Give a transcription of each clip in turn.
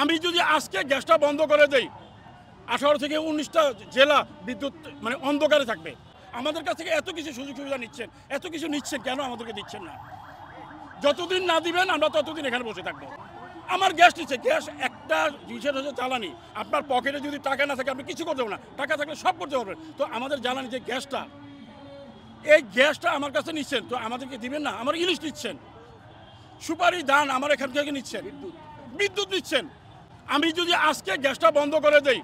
আমি যদি আজকে গ্যাসটা বন্ধ করে দেই 18 থেকে 19টা জেলা বিদ্যুৎ মানে অন্ধকারে থাকবে। আমাদের কাছ থেকে এত কিছু সুযোগ সুবিধা নিচ্ছেন, এত কিছু নিচ্ছেন, কেন আমাদেরকে দিচ্ছেন না? যতদিন না দিবেন আমরা ততদিন এখানে বসে থাকবো। আমার গ্যাস নিচ্ছে, গ্যাস একটা জিনিসের হচ্ছে জ্বালানি। আপনার পকেটে যদি টাকা না থাকে আপনি কিছু করতে পারবেন না, টাকা থাকলে সব করতে পারবেন। তো আমাদের জ্বালানি যে গ্যাসটা, এই গ্যাসটা আমার কাছে নিচ্ছেন, তো আমাদেরকে দিবেন না? আমার ইলিশ নিচ্ছেন, সুপারি ধান আমার এখান থেকে নিচ্ছেন, বিদ্যুৎ নিচ্ছেন। আমি যদি আজকে গ্যাসটা বন্ধ করে দেই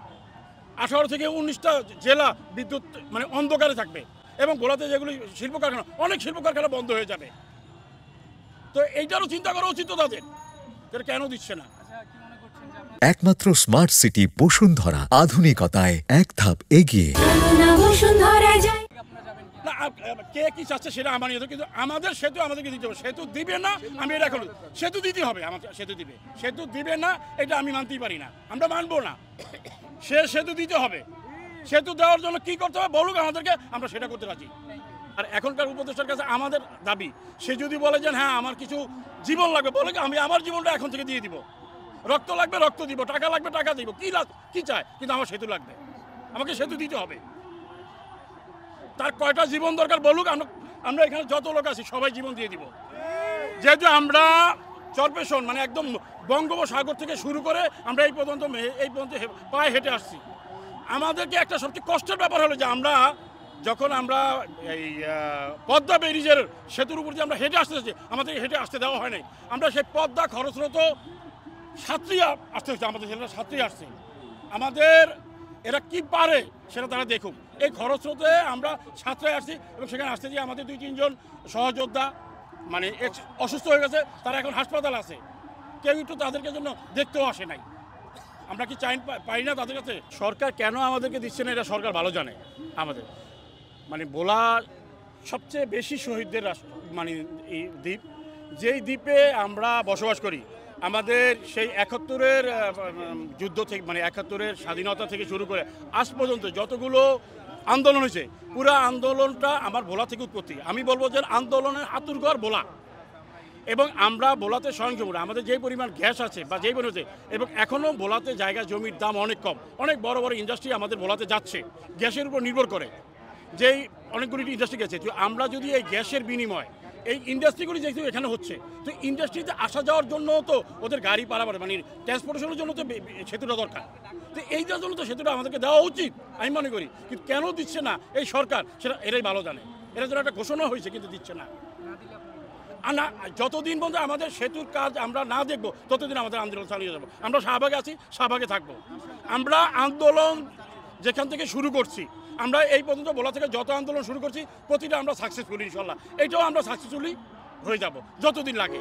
18 থেকে 19টা জেলা বিদ্যুৎ মানে অন্ধকারে থাকবে এবং ভোলাতে যেগুলি শিল্প কারখানা, অনেক শিল্প কারখানা বন্ধ হয়ে যাবে। তো এইটারও চিন্তা করা উচিত তাদের, কেন দিচ্ছে না? একমাত্র স্মার্ট সিটি বসুন্ধরা, আধুনিকতায় এক ধাপ এগিয়ে। কে কি চাচ্ছে সেটা আমার নিয়ে, কিন্তু আমাদের সেতু আমাদেরকে দিতে হবে। সেতু দিবে না, আমি এটা এখন সেতু দিতে হবে, আমাকে সেতু দিবে। সেতু দিবে না এটা আমি মানতেই পারি না, আমরা মানবো না। সে সেতু দিতে হবে, সেতু দেওয়ার জন্য কি করতে হবে বলুক আমাদেরকে, আমরা সেটা করতে রাজি। আর এখনকার উপদেষ্টার কাছে আমাদের দাবি, সে যদি বলে যে হ্যাঁ আমার কিছু জীবন লাগবে, বলে আমি আমার জীবনটা এখন থেকে দিয়ে দিব। রক্ত লাগবে রক্ত দিব, টাকা লাগবে টাকা দিব, কি চায়, কিন্তু আমার সেতু লাগবে, আমাকে সেতু দিতে হবে। তার কয়টা জীবন দরকার বলুক, আমরা এখানে যত লোক আছি সবাই জীবন দিয়ে দিব। যেহেতু আমরা চরপেশন মানে একদম বঙ্গোপসাগর থেকে শুরু করে আমরা এই পর্যন্ত পায়ে হেঁটে আসছি। আমাদেরকে একটা সবচেয়ে কষ্টের ব্যাপার হলো যে যখন আমরা এই পদ্মা ব্যারিজের সেতুর উপর দিয়ে আমরা হেঁটে আসতেছি, আমাদের হেঁটে আসতে দেওয়া হয় নাই। আমরা সেই পদ্মা খরস্রোত সাঁতরিয়ে আসতে হচ্ছে, আমাদের ছেলেরা সাঁতরিয়ে আসছে। আমাদের এরা কি পারে সেটা তারা দেখুক। এই খরস্রোতে আমরা সাঁতরায় আসছি এবং সেখানে আসতে গিয়ে আমাদের 2-3 জন সহযোদ্ধা মানে অসুস্থ হয়ে গেছে, তারা এখন হাসপাতাল আছে। কেউ একটু তাদেরকে জন্য দেখতেও আসে নাই। আমরা কি পাই না তাদের কাছে? সরকার কেন আমাদেরকে দিচ্ছে না এটা সরকার ভালো জানে। আমাদের মানে ভোলা সবচেয়ে বেশি শহীদদের মানে এই দ্বীপ, যেই দ্বীপে আমরা বসবাস করি। আমাদের সেই 71-এর যুদ্ধ থেকে মানে 71-এর স্বাধীনতা থেকে শুরু করে আজ পর্যন্ত যতগুলো আন্দোলন হয়েছে, পুরো আন্দোলনটা আমার ভোলা থেকে উৎপত্তি। আমি বলবো যে আন্দোলনের আতুরঘর ভোলা। এবং আমরা ভোলাতে স্বয়ংসম্পূর্ণ, আমাদের যেই পরিমাণ গ্যাস আছে বা যেই পরিমাণ আছে, এবং এখনও ভোলাতে জায়গা জমির দাম অনেক কম। অনেক বড় বড় ইন্ডাস্ট্রি আমাদের ভোলাতে যাচ্ছে গ্যাসের উপর নির্ভর করে, যেই অনেকগুলি ইন্ডাস্ট্রি গেছে। তো আমরা যদি এই গ্যাসের বিনিময় এই ইন্ডাস্ট্রিগুলি যেহেতু এখানে হচ্ছে, তো ইন্ডাস্ট্রিতে আসা যাওয়ার জন্য তো ওদের গাড়ি পারাবার মানে ট্রান্সপোর্টেশনের জন্য তো সেতুটা দরকার। তো এইটার জন্য তো সেতুটা আমাদেরকে দেওয়া উচিত আমি মনে করি। কিন্তু কেন দিচ্ছে না এই সরকার, সেটা এরাই ভালো জানে। এরা যেন একটা ঘোষণা হয়েছে কিন্তু দিচ্ছে না। না, যতদিন পর্যন্ত আমাদের সেতুর কাজ আমরা না দেখবো ততদিন আমাদের আন্দোলন চালিয়ে যাবো। আমরা শাহবাগে আছি, শাহবাগে থাকবো। আমরা আন্দোলন যেখান থেকে শুরু করছি, আমরা এই পর্যন্ত ভোলা থেকে যত আন্দোলন শুরু করছি প্রতিটা আমরা সাকসেসফুল, ইনশাল্লাহ এইটাও আমরা সাকসেসফুলি হয়ে যাব যতদিন লাগে।